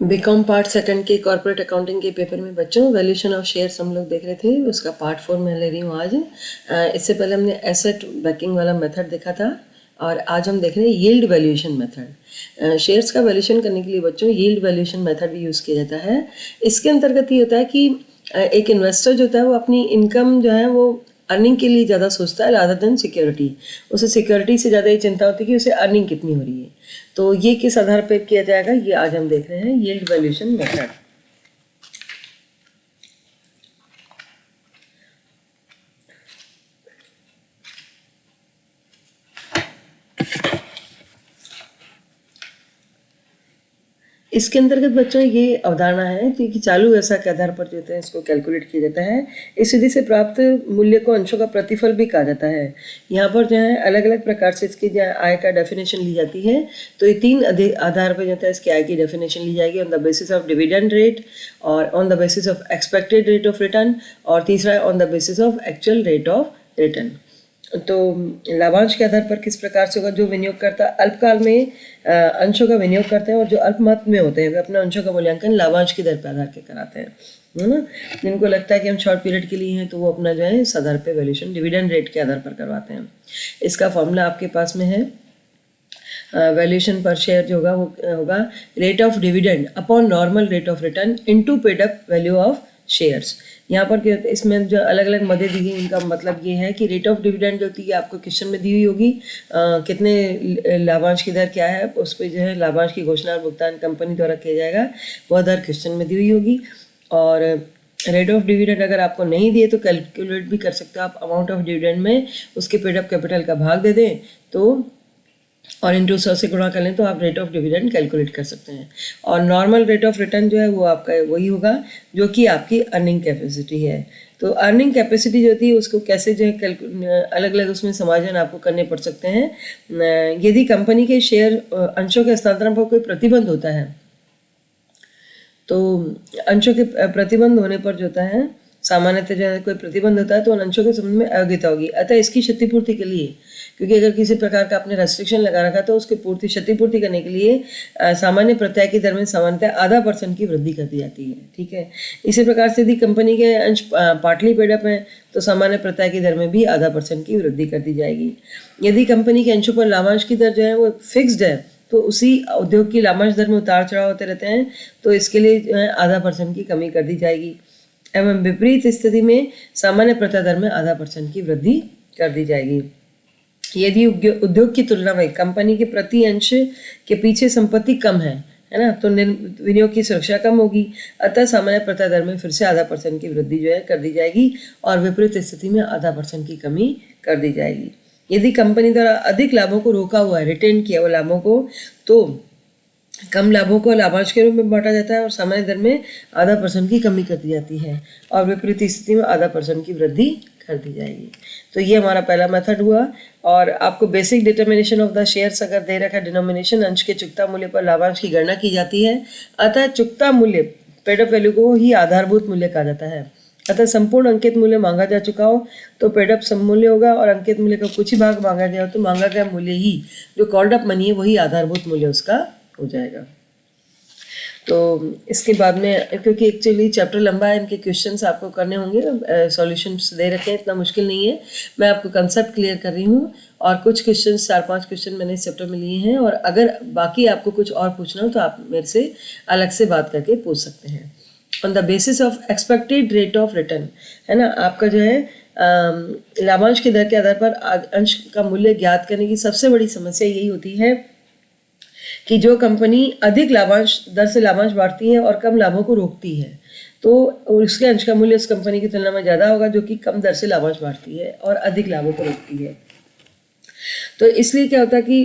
BCom part second के corporate accounting के paper में बच्चों वैल्यूएशन ऑफ शेयर्स हम लोग देख रहे थे, उसका पार्ट 4 मैं ले रही हूँ आज। इससे पहले हमने एसेट बैकिंग वाला मेथड देखा था और आज हम देख रहे हैं यील्ड वैल्यूएशन मेथड। शेयर्स का वैल्यूएशन करने के लिए बच्चों यील्ड वैल्यूएशन मेथड भी यूज़ किया जाता है। इसके अंतर्गत ये होता है कि एक इन्वेस्टर जो होता है वो अपनी इनकम जो है वो अर्निंग के लिए ज़्यादा सोचता है रादर देन सिक्योरिटी। उसे सिक्योरिटी से ज़्यादा ये चिंता होती है कि उसे अर्निंग कितनी हो रही है। तो ये किस आधार पर किया जाएगा, ये आज हम देख रहे हैं यील्ड वैल्यूएशन मेथड। इसके अंतर्गत बच्चों ये अवधारणा है कि चालू व्यवसाय के आधार पर जो होता है इसको कैलकुलेट किया जाता है। इस विधि से प्राप्त मूल्य को अंशों का प्रतिफल भी कहा जाता है। यहाँ पर जो है अलग अलग प्रकार से इसकी जो आय का डेफिनेशन ली जाती है। तो ये 3 आधार पर जो है इसकी आय की डेफिनेशन ली जाएगी, on the basis of dividend rate, और on the basis of expected rate of return, और तीसरा on the basis of actual rate of return. तो लाभांश के आधार पर किस प्रकार से होगा, जो विनियोगकर्ता अल्पकाल में अंशों का विनियोग करते हैं और जो अल्पमत में होते हैं वे अपने अंशों का मूल्यांकन लाभांश की दर पर आधार के कराते हैं, है ना। जिनको लगता है कि हम शॉर्ट पीरियड के लिए हैं तो वो अपना जो है इस आधार पर वैल्यूएशन डिविडेंड रेट के आधार पर करवाते हैं। इसका फॉर्मूला आपके पास में है। वैल्यूएशन पर शेयर जो होगा वो होगा rate of dividend upon normal rate of return into paid up value of shares. यहाँ पर क्या होता है, इसमें जो अलग अलग मदें दी गई उनका मतलब ये है कि रेट ऑफ डिविडेंड जो होती है आपको क्वेश्चन में दी हुई होगी, कितने लाभांश की दर क्या है, उस पर जो है लाभांश की घोषणा और भुगतान कंपनी द्वारा किया जाएगा, वह दर क्वेश्चन में दी हुई होगी। और रेट ऑफ डिविडेंड अगर आपको नहीं दिए तो कैलकुलेट भी कर सकते हो आप। अमाउंट ऑफ डिविडेंड में उसके पेड अप कैपिटल का भाग दे दें तो और इंटू 100 से गुणा कर लें तो आप रेट ऑफ डिविडेंड कैलकुलेट कर सकते हैं। और नॉर्मल रेट ऑफ रिटर्न जो है वो आपका वही होगा जो कि आपकी अर्निंग कैपेसिटी है। तो अर्निंग कैपेसिटी जो होती है उसको कैसे जो है अलग अलग उसमें समायोजन आपको करने पड़ सकते हैं। यदि कंपनी के शेयर अंशों के हस्तांतरण पर कोई प्रतिबंध होता है तो अंशों के प्रतिबंध होने पर जो होता है सामान्यतः जो है कोई प्रतिबंध होता है तो उन अंशों के संबंध में अयोग्यता होगी। अतः इसकी क्षतिपूर्ति के लिए, क्योंकि अगर किसी प्रकार का आपने रेस्ट्रिक्शन लगा रखा तो उसकी क्षतिपूर्ति करने के लिए सामान्य प्रत्यय की दर में सामान्यतः 0.5% की वृद्धि कर दी जाती है। ठीक है। इसी प्रकार से यदि कंपनी के अंश पार्टली पेड अप हैं तो सामान्य प्रत्यय की दर में भी 0.5% की वृद्धि कर दी जाएगी। यदि कंपनी के अंशों पर लाभांश की दर जो है वो फिक्स्ड है तो उसी उद्योग की लाभांश दर में उतार चढ़ाव होते रहते हैं, तो इसके लिए जो है 0.5% की कमी कर दी जाएगी। एवं विपरीत स्थिति में सामान्य प्रत्यय दर में 0.5% की वृद्धि कर दी जाएगी। यदि उद्योग की तुलना में कंपनी के प्रति अंश के पीछे संपत्ति कम है ना, तो विनियोग की सुरक्षा कम होगी। अतः सामान्य प्रत्यय दर में फिर से 0.5% की वृद्धि जो है कर दी जाएगी और विपरीत स्थिति में 0.5% की कमी कर दी जाएगी। यदि कंपनी द्वारा अधिक लाभों को रोका हुआ है, रिटेन किया हुआ लाभों को, तो कम लाभों को लाभांश के रूप में बांटा जाता है और सामान्य दर में 0.5% की कमी कर दी जाती है और विपरीत स्थिति में 0.5% की वृद्धि कर दी जाएगी। तो ये हमारा पहला मेथड हुआ। और आपको basic determination of the shares अगर दे रखा, डिनोमिनेशन अंश के चुकता मूल्य पर लाभांश की गणना की जाती है। अतः चुकता मूल्य पेड अप वैल्यू को ही आधारभूत मूल्य कहा जाता है। अतः संपूर्ण अंकित मूल्य मांगा जा चुका हो तो पेड अप सम मूल्य होगा और अंकित मूल्य का कुछ ही भाग मांगा गया हो तो मांगा गया मूल्य ही जो कॉल्ड अप मनी है वही आधारभूत मूल्य उसका हो जाएगा। तो इसके बाद में, क्योंकि एक्चुअली चैप्टर लंबा है, इनके क्वेश्चंस आपको करने होंगे, सॉल्यूशंस दे रखे हैं, इतना मुश्किल नहीं है। मैं आपको कंसेप्ट क्लियर कर रही हूँ और कुछ क्वेश्चंस 4-5 क्वेश्चन मैंने इस चैप्टर में लिए हैं और अगर बाकी आपको कुछ और पूछना हो तो आप मेरे से अलग से बात करके पूछ सकते हैं। On the basis of expected rate of return, है ना, आपका जो है लाभांश की दर के आधार पर अंश का मूल्य ज्ञात करने की सबसे बड़ी समस्या यही होती है कि जो कंपनी अधिक लाभांश दर से लाभांश बांटती है और कम लाभों को रोकती है तो उसके अंश का मूल्य उस कंपनी की तुलना में ज़्यादा होगा जो कि कम दर से लाभांश बांटती है और अधिक लाभों को रोकती है। तो इसलिए क्या होता है कि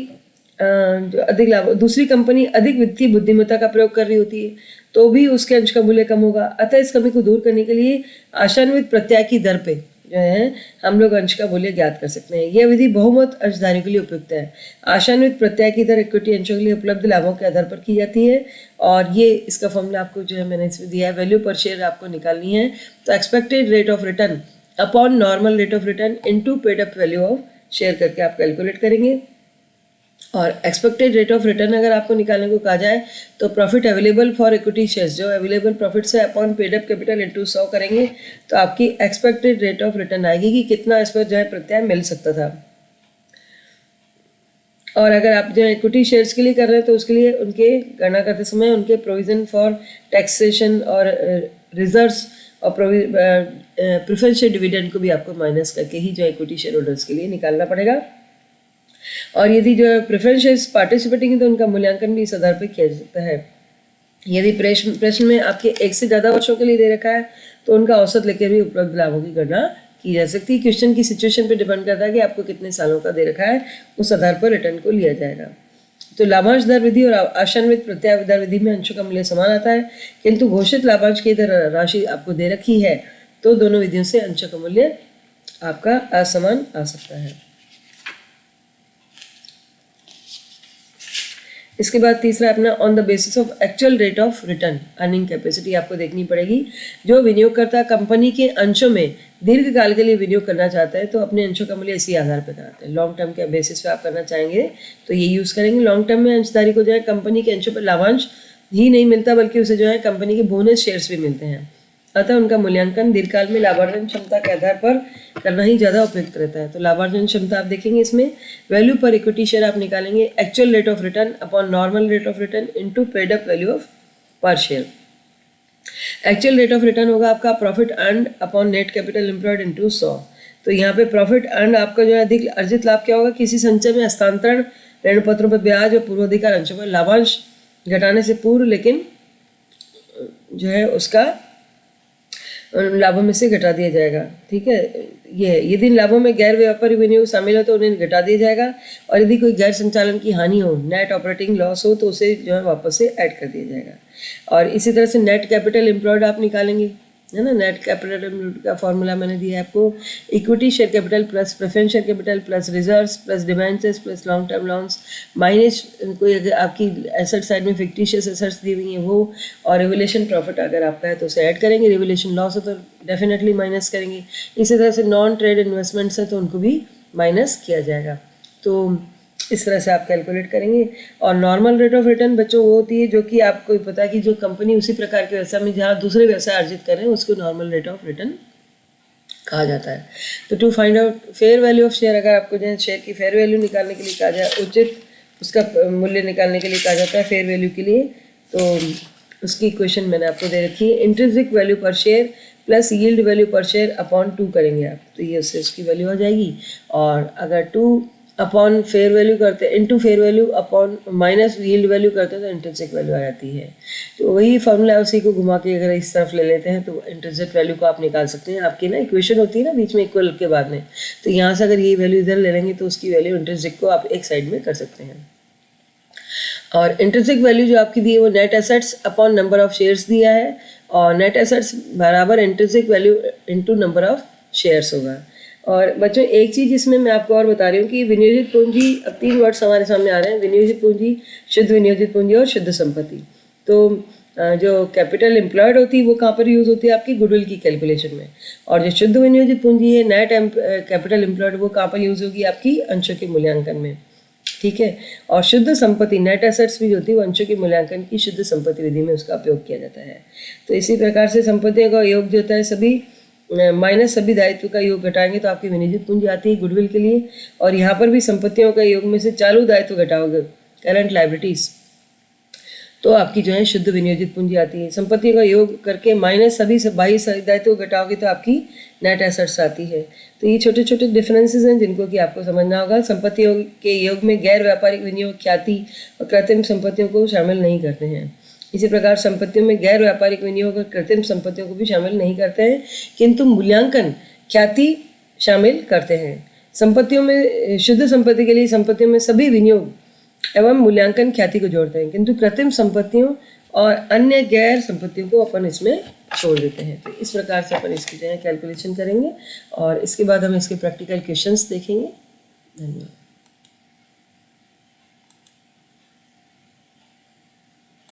जो अधिक लाभ, दूसरी कंपनी अधिक वित्तीय बुद्धिमत्ता का प्रयोग कर रही होती है तो भी उसके अंश का मूल्य कम होगा। अतः इस कमी को दूर करने के लिए आशान्वित प्रत्यय की दर पे जो है हम लोग अंश का मूल्य ज्ञात कर सकते हैं। यह विधि बहुमत अंशधारियों के लिए उपयुक्त है। आशान्वित प्रत्यय की दर इक्विटी अंशों के लिए उपलब्ध लाभों के आधार पर की जाती है और ये इसका फॉर्मूला आपको जो है मैंने इसमें दिया है। वैल्यू पर शेयर आपको निकालनी है तो expected rate of return upon normal rate of return into paid up value of share करके आप कैलकुलेट करेंगे और एक्सपेक्टेड रेट ऑफ रिटर्न अगर आपको निकालने को कहा जाए तो profit available for equity shares, जो अवेलेबल प्रॉफिट से upon paid up capital into 100 करेंगे तो आपकी एक्सपेक्टेड रेट ऑफ रिटर्न आएगी कि कितना इस पर जो है प्रत्यय मिल सकता था। और अगर आप जो इक्विटी शेयर्स के लिए कर रहे हैं तो उसके लिए उनके गणना करते समय उनके प्रोविज़न फॉर टैक्सेशन और रिजर्व्स और प्रेफरेंशियल डिविडेंड को भी आपको माइनस करके ही जो इक्विटी शेयर होल्डर्स के लिए निकालना पड़ेगा। और यदि जो प्रेफरेंस शेयर्स पार्टिसिपेटिंग है तो उनका मूल्यांकन भी इस आधार पर किया जा सकता है। यदि प्रश्न में आपके एक से ज़्यादा वर्षों के लिए दे रखा है तो उनका औसत लेकर भी उपलब्ध लाभों की गणना की जा सकती है। क्वेश्चन की सिचुएशन पे डिपेंड करता है कि आपको कितने सालों का दे रखा है, उस आधार पर रिटर्न को लिया जाएगा। तो लाभांश दर विधि और आशान्वित प्रत्याय दर विधि में अंशों का मूल्य समान आता है, किंतु घोषित लाभांश की दर राशि आपको दे रखी है तो दोनों विधियों से अंशों का मूल्य आपका असमान आ सकता है। इसके बाद तीसरा अपना on the basis of actual rate of return earning capacity आपको देखनी पड़ेगी। जो विनियोगकर्ता कंपनी के अंशों में दीर्घकाल के लिए विनियोग करना चाहता है तो अपने अंशों का मूल्य इसी आधार पर कराते हैं। लॉन्ग टर्म के बेसिस पे आप करना चाहेंगे तो ये यूज़ करेंगे। लॉन्ग टर्म में अंशधारी को जो है कंपनी के अंशों पर लाभांश ही नहीं मिलता बल्कि उसे जो है कंपनी के बोनस शेयर्स भी मिलते हैं, अतः उनका मूल्यांकन दीर्घकाल में लाभार्जन क्षमता के आधार पर करना ही ज़्यादा उपयुक्त रहता है। तो लाभार्जन क्षमता आप देखेंगे, इसमें वैल्यू पर इक्विटी शेयर आप निकालेंगे actual rate of return upon normal rate of return into paid up value of per share. Actual rate of return होगा आपका profit earned upon net capital employed into 100। तो यहाँ पे प्रॉफिट अर्न्ड आपका जो है अधिक अर्जित लाभ क्या होगा, किसी संचय में हस्तांतरण, ऋण पत्रों पर ब्याज और पूर्वाधिकार अंशों पर लाभांश घटाने से पूर्व लेकिन जो है उसका लाभों में से घटा दिया जाएगा। ठीक है, ये यदि लाभों में गैर व्यापारिक विनियोग शामिल हो तो उन्हें घटा दिया जाएगा, और यदि कोई गैर संचालन की हानि हो, नेट ऑपरेटिंग लॉस हो, तो उसे जो है वापस से ऐड कर दिया जाएगा। और इसी तरह से नेट कैपिटल एम्प्लॉयड आप निकालेंगे, है ना। नेट कैपिटल एम्प्लॉयड का फॉर्मूला मैंने दिया है आपको, equity share capital plus preference share capital plus reserves plus debentures plus long term loans minus कोई अगर आपकी एसेट साइड में फिक्टिशियस एसेट्स दी हुई हैं वो, और रिवलेशन प्रॉफिट अगर आपका है तो उसे ऐड करेंगे, रिवलेशन लॉस हो तो डेफिनेटली माइनस करेंगे। इसी तरह से नॉन ट्रेड इन्वेस्टमेंट्स हैं तो उनको भी माइनस किया जाएगा। तो इस तरह से आप कैलकुलेट करेंगे। और नॉर्मल रेट ऑफ रिटर्न बच्चों वो होती है जो कि आपको पता है कि जो कंपनी उसी प्रकार के व्यवसाय में जहाँ दूसरे व्यवसाय अर्जित कर रहे हैं उसको नॉर्मल रेट ऑफ रिटर्न कहा जाता है। तो to find out fair value of share, अगर आपको जो है शेयर की फेयर वैल्यू निकालने के लिए कहा जाए, उचित उसका मूल्य निकालने के लिए कहा जाता है फेयर वैल्यू के लिए, तो उसकी इक्वेशन मैंने आपको दे रखी है। इंट्रिंसिक वैल्यू पर शेयर प्लस यील्ड वैल्यू पर शेयर अपॉन 2 करेंगे आप, तो ये उससे उसकी वैल्यू आ जाएगी। और अगर 2 अपॉन फेयर वैल्यू करते हैं into fair value upon minus yield value करते हैं तो इंट्रिंसिक वैल्यू आ जाती है। तो वही फॉर्मूला है, उसी को घुमा के अगर इस तरफ ले लेते हैं तो इंट्रिंसिक वैल्यू को आप निकाल सकते हैं। आपकी ना इक्वेशन होती है ना बीच में इक्वल के बाद में, तो यहाँ से अगर ये वैल्यू इधर ले लेंगे तो उसकी वैल्यू इंट्रिंसिक को आप एक साइड में कर सकते हैं। और इंट्रिंसिक वैल्यू जो आपकी दी है वो net assets upon number of shares दिया है, और नेट एसेट्स बराबर intrinsic value into number of shares होगा। और बच्चों एक चीज़ इसमें मैं आपको और बता रही हूँ कि विनियोजित पूंजी, अब 3 वर्ड्स हमारे सामने आ रहे हैं, विनियोजित पूंजी, शुद्ध विनियोजित पूंजी और शुद्ध संपत्ति। तो जो कैपिटल एम्प्लॉयड होती है वो कहाँ पर यूज़ होती है, आपकी गुडविल की कैलकुलेशन में। और जो शुद्ध विनियोजित पूंजी है नेट कैपिटल एम्प्लॉयड, वो कहाँ पर यूज़ होगी, आपकी अंशों के मूल्यांकन में। ठीक है, और शुद्ध संपत्ति नेट एसेट्स भी होती है वो अंशों के मूल्यांकन की शुद्ध संपत्ति विधि में उसका उपयोग किया जाता है। तो इसी प्रकार से संपत्तियों का योग जो होता है सभी माइनस सभी दायित्व का योग घटाएंगे तो आपकी विनियोजित पूंजी आती है गुडविल के लिए। और यहाँ पर भी संपत्तियों का योग में से चालू दायित्व घटाओगे करंट लायबिलिटीज, तो आपकी जो है शुद्ध विनियोजित पूंजी आती है। संपत्तियों का योग करके माइनस सभी बाई दायित्व घटाओगे तो आपकी नेट एसेट्स आती है। तो ये छोटे छोटे डिफरेंसेस हैं जिनको कि आपको समझना होगा। संपत्तियों के योग में गैर व्यापारिक विनियोग, ख्याति और कृत्रिम संपत्तियों को शामिल नहीं करते हैं। इसी प्रकार संपत्तियों में गैर व्यापारिक विनियोग और कृत्रिम संपत्तियों को भी शामिल नहीं करते हैं, किंतु मूल्यांकन ख्याति शामिल करते हैं। संपत्तियों में शुद्ध संपत्ति के लिए संपत्तियों में सभी विनियोग एवं मूल्यांकन ख्याति को जोड़ते हैं, किंतु कृत्रिम संपत्तियों और अन्य गैर संपत्तियों को अपन इसमें छोड़ देते हैं। तो इस प्रकार से अपन इसकी जो है कैलकुलेशन करेंगे और इसके बाद हम इसके प्रैक्टिकल क्वेश्चंस देखेंगे। धन्यवाद।